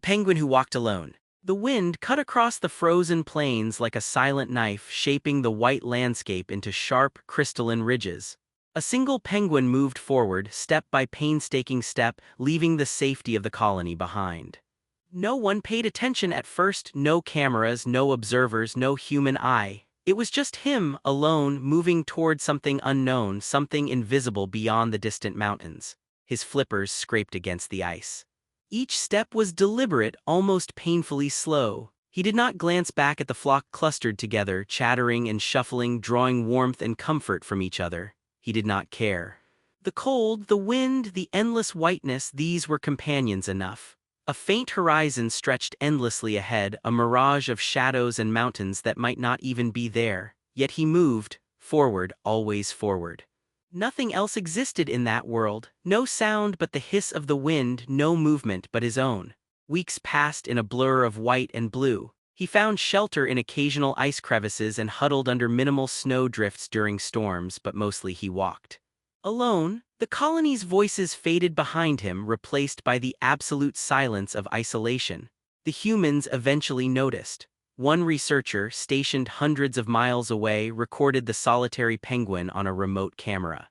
penguin who walked alone. The wind cut across the frozen plains like a silent knife, shaping the white landscape into sharp, crystalline ridges. A single penguin moved forward, step by painstaking step, leaving the safety of the colony behind. No one paid attention at first, no cameras, no observers, no human eye. It was just him, alone, moving toward something unknown, something invisible beyond the distant mountains. His flippers scraped against the ice. Each step was deliberate, almost painfully slow. He did not glance back at the flock clustered together, chattering and shuffling, drawing warmth and comfort from each other. He did not care. The cold, the wind, the endless whiteness, these were companions enough. A faint horizon stretched endlessly ahead, a mirage of shadows and mountains that might not even be there. Yet he moved, forward, always forward. Nothing else existed in that world, no sound but the hiss of the wind, no movement but his own. Weeks passed in a blur of white and blue. He found shelter in occasional ice crevices and huddled under minimal snow drifts during storms, but mostly he walked. Alone, the colony's voices faded behind him, replaced by the absolute silence of isolation. The humans eventually noticed. One researcher, stationed hundreds of miles away, recorded the solitary penguin on a remote camera.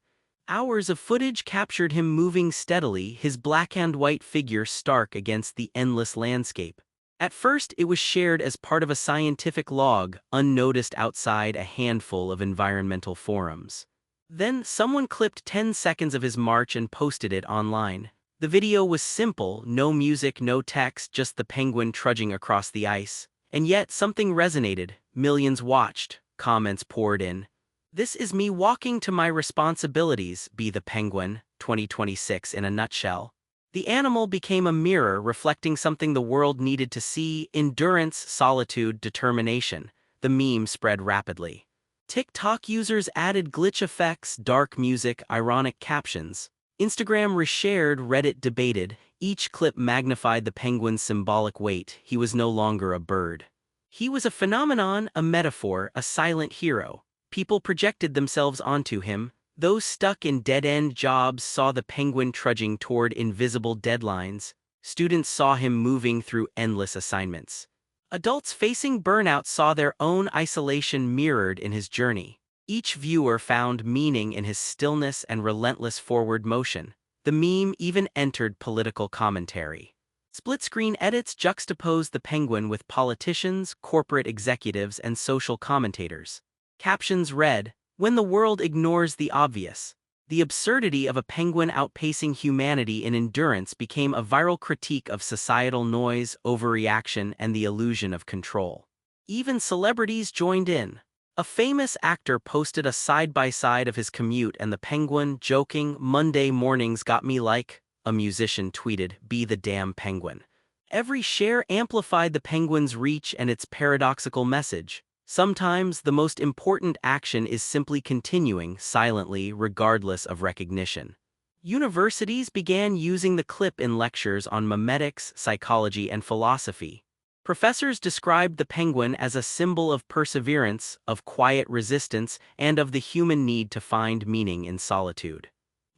Hours of footage captured him moving steadily, his black and white figure stark against the endless landscape. At first, it was shared as part of a scientific log, unnoticed outside a handful of environmental forums. Then, someone clipped 10 seconds of his march and posted it online. The video was simple, no music, no text, just the penguin trudging across the ice. And yet, something resonated. Millions watched. Comments poured in. "This is me walking to my responsibilities, be the penguin, 2026 in a nutshell." The animal became a mirror reflecting something the world needed to see: endurance, solitude, determination. The meme spread rapidly. TikTok users added glitch effects, dark music, ironic captions. Instagram reshared, Reddit debated. Each clip magnified the penguin's symbolic weight. He was no longer a bird. He was a phenomenon, a metaphor, a silent hero. People projected themselves onto him. Those stuck in dead-end jobs saw the penguin trudging toward invisible deadlines. Students saw him moving through endless assignments. Adults facing burnout saw their own isolation mirrored in his journey. Each viewer found meaning in his stillness and relentless forward motion. The meme even entered political commentary. Split-screen edits juxtaposed the penguin with politicians, corporate executives, and social commentators. Captions read, "When the world ignores the obvious." The absurdity of a penguin outpacing humanity in endurance became a viral critique of societal noise, overreaction, and the illusion of control. Even celebrities joined in. A famous actor posted a side-by-side of his commute and the penguin, joking, "Monday mornings got me like." A musician tweeted, "Be the damn penguin." Every share amplified the penguin's reach and its paradoxical message. Sometimes the most important action is simply continuing silently, regardless of recognition. Universities began using the clip in lectures on memetics, psychology, and philosophy. Professors described the penguin as a symbol of perseverance, of quiet resistance, and of the human need to find meaning in solitude.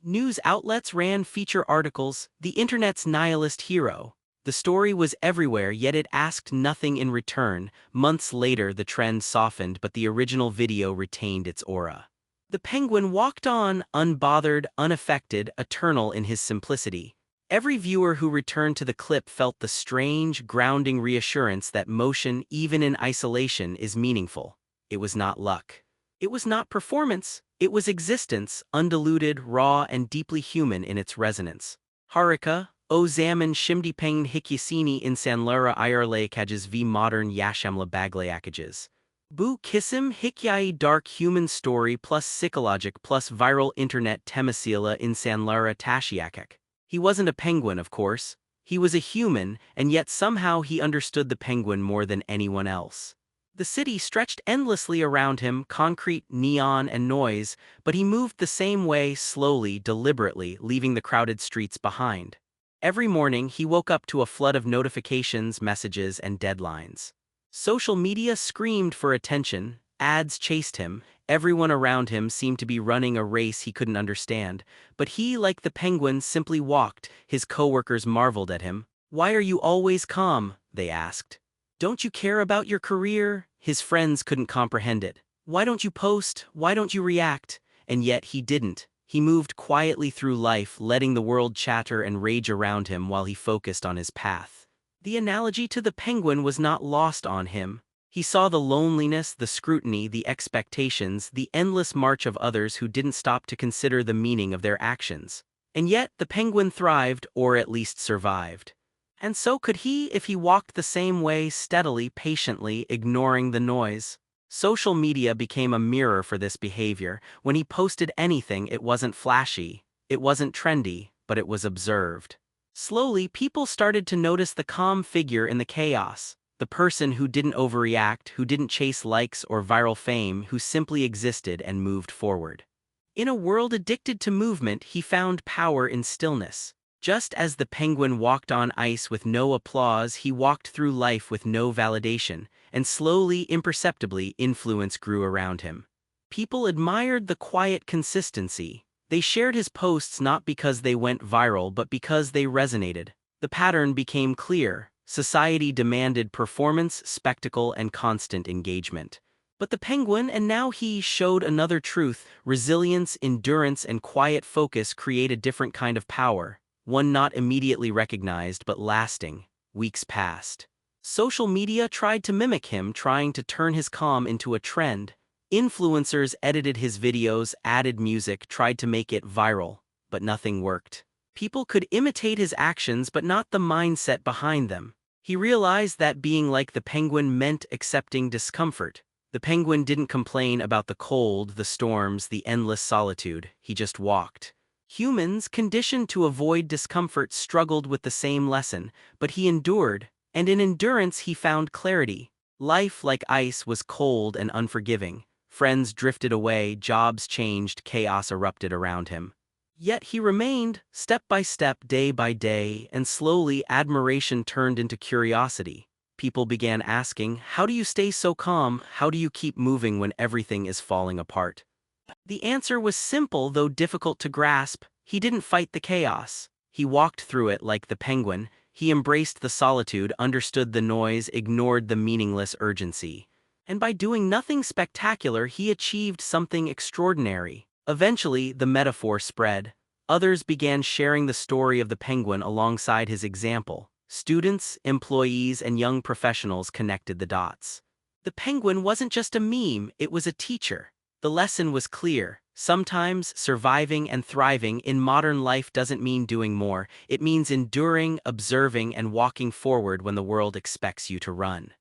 News outlets ran feature articles, "The Internet's Nihilist Hero." The story was everywhere, yet it asked nothing in return. Months later, the trend softened, but the original video retained its aura. The penguin walked on, unbothered, unaffected, eternal in his simplicity. Every viewer who returned to the clip felt the strange, grounding reassurance that motion, even in isolation, is meaningful. It was not luck. It was not performance. It was existence, undiluted, raw, and deeply human in its resonance. Harika, o zaman shimdipeng hikyasini insanlara ayarlayakages v modern yashamla baglayakages. Bu kisim hikyai dark human story plus psychologic plus viral internet temasila insanlara tashiakak. He wasn't a penguin, of course. He was a human, and yet somehow he understood the penguin more than anyone else. The city stretched endlessly around him, concrete, neon, and noise, but he moved the same way, slowly, deliberately, leaving the crowded streets behind. Every morning, he woke up to a flood of notifications, messages, and deadlines. Social media screamed for attention, ads chased him, everyone around him seemed to be running a race he couldn't understand, but he, like the penguin, simply walked. His coworkers marveled at him. "Why are you always calm?" they asked. "Don't you care about your career?" His friends couldn't comprehend it. "Why don't you post? Why don't you react?" And yet he didn't. He moved quietly through life, letting the world chatter and rage around him while he focused on his path. The analogy to the penguin was not lost on him. He saw the loneliness, the scrutiny, the expectations, the endless march of others who didn't stop to consider the meaning of their actions. And yet, the penguin thrived, or at least survived. And so could he if he walked the same way, steadily, patiently, ignoring the noise. Social media became a mirror for this behavior. When he posted anything, it wasn't flashy, it wasn't trendy, but it was observed. Slowly, people started to notice the calm figure in the chaos, the person who didn't overreact, who didn't chase likes or viral fame, who simply existed and moved forward. In a world addicted to movement, he found power in stillness. Just as the penguin walked on ice with no applause, he walked through life with no validation, and slowly, imperceptibly, influence grew around him. People admired the quiet consistency. They shared his posts not because they went viral but because they resonated. The pattern became clear. Society demanded performance, spectacle, and constant engagement. But the penguin, and now he, showed another truth. Resilience, endurance, and quiet focus create a different kind of power. One not immediately recognized but lasting. Weeks passed. Social media tried to mimic him, trying to turn his calm into a trend. Influencers edited his videos, added music, tried to make it viral, but nothing worked. People could imitate his actions but not the mindset behind them. He realized that being like the penguin meant accepting discomfort. The penguin didn't complain about the cold, the storms, the endless solitude. He just walked. Humans, conditioned to avoid discomfort, struggled with the same lesson, but he endured, and in endurance he found clarity. Life, like ice, was cold and unforgiving. Friends drifted away, jobs changed, chaos erupted around him. Yet he remained, step by step, day by day, and slowly admiration turned into curiosity. People began asking, "How do you stay so calm? How do you keep moving when everything is falling apart?" The answer was simple though difficult to grasp. He didn't fight the chaos. He walked through it like the penguin. He embraced the solitude, understood the noise, ignored the meaningless urgency. And by doing nothing spectacular, he achieved something extraordinary. Eventually, the metaphor spread. Others began sharing the story of the penguin alongside his example. Students, employees, and young professionals connected the dots. The penguin wasn't just a meme, it was a teacher. The lesson was clear. Sometimes surviving and thriving in modern life doesn't mean doing more. It means enduring, observing, and walking forward when the world expects you to run.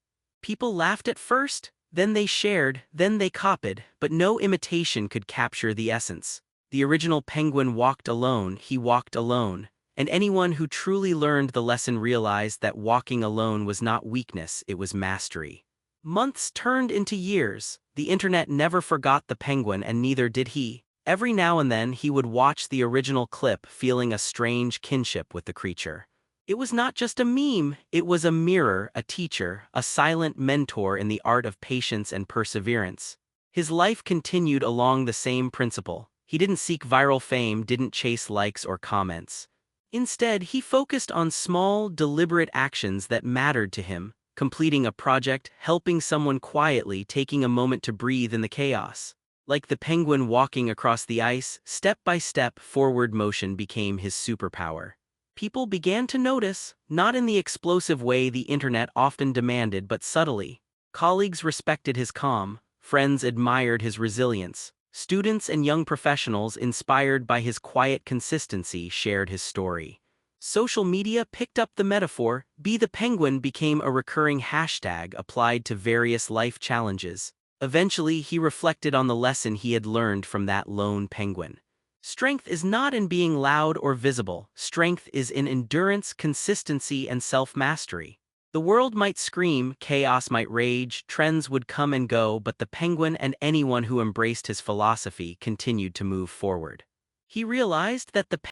People laughed at first, then they shared, then they copied, but no imitation could capture the essence. The original penguin walked alone, he walked alone, and anyone who truly learned the lesson realized that walking alone was not weakness, it was mastery. Months turned into years. The internet never forgot the penguin, and neither did he. Every now and then he would watch the original clip, feeling a strange kinship with the creature. It was not just a meme, it was a mirror, a teacher, a silent mentor in the art of patience and perseverance. His life continued along the same principle. He didn't seek viral fame, didn't chase likes or comments. Instead, he focused on small, deliberate actions that mattered to him. Completing a project, helping someone quietly, taking a moment to breathe in the chaos. Like the penguin walking across the ice, step by step, forward motion became his superpower. People began to notice, not in the explosive way the internet often demanded but subtly. Colleagues respected his calm, friends admired his resilience. Students and young professionals, inspired by his quiet consistency, shared his story. Social media picked up the metaphor. Be the penguin became a recurring hashtag applied to various life challenges. Eventually, he reflected on the lesson he had learned from that lone penguin. Strength is not in being loud or visible. Strength is in endurance, consistency, and self-mastery. The world might scream, chaos might rage, trends would come and go, but the penguin and anyone who embraced his philosophy continued to move forward. He realized that the